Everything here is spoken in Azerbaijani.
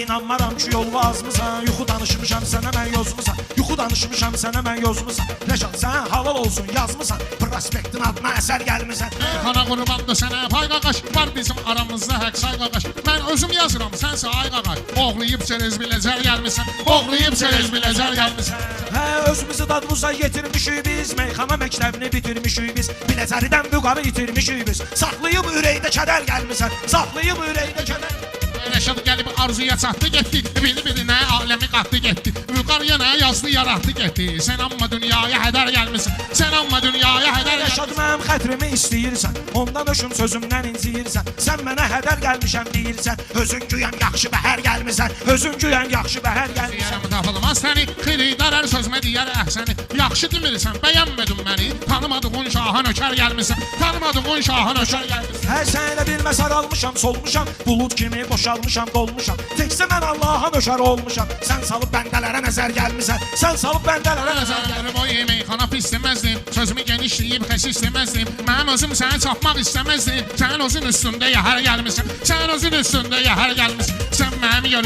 inanmaram ki yol vazmısan. Yuxu danışmışam sənə mən yozmusan. Yuxu danışmışam sənə mən yozmusan. Rəşad sən halal olsun yazmısan. Prospektin adına əsər gəlmisən. Xana qurbandı sənə pay qaqaş. Var bizim aramızda hək say qaqaş. Mən özüm yazıram sənsə ay qaqaş. Oğluyub çerez biləcər gəlmisən. Oğluyub çerez biləcər gəlmisən. Hə özümüzü dadımıza yetirmişik biz. Meyxana məktəbini bitirmişik biz. Biləcəridən vüqarı itirmişik biz. Saxlayıb ürəkdə kədər gəlmisən. Saxlayıb ürəkdə kədər. Rəşad gəlib arzuya çatdı getdi. Biri-birinə aləmi qatdı getdi. Vüqar yenə yazdı yaratdı getdi. Sən amma dünyaya hədər gəlmisən. Sən amma dünyaya hədər Rəşad mənim xətrimi istəyirsən. Ondan öşüm sözümdən inciyirsən. Sən mənə hədər gəlmişəm deyirsən. Özün güyən yaxşı bəhər gəlmisən. Özün güyən yaxşı bəhər gəlmisən. Deyərəm tapılmaz səni. Xiridar hər sözmə deyər əhsəni. Yaxşı demirsən, bəyənmədin məni. Tanımadığın şaha nökər gəlmisən. Tanımadığın şaha nökər gəlmisən. Hər sənə bilmə saralmışam, solmuşam. Bulud kimi boşalmışam, dolmuşam. Təkcə mən Allaha nökər olmuşam. Sən salıb bəndələrə nəzər gəlmisən. Sən salıb bəndələrə nəzər gəlmisən. Nəzərləri boy meyxana pis deməzdim. Sözümü genişləyib xəsis deməzdim. Mənim özüm səni çapmaq istəməzdim. Sən özün üstündə yəhər gəlmisən. Sən özün üstündə yəhər gəlmisən. Sən mənim görüş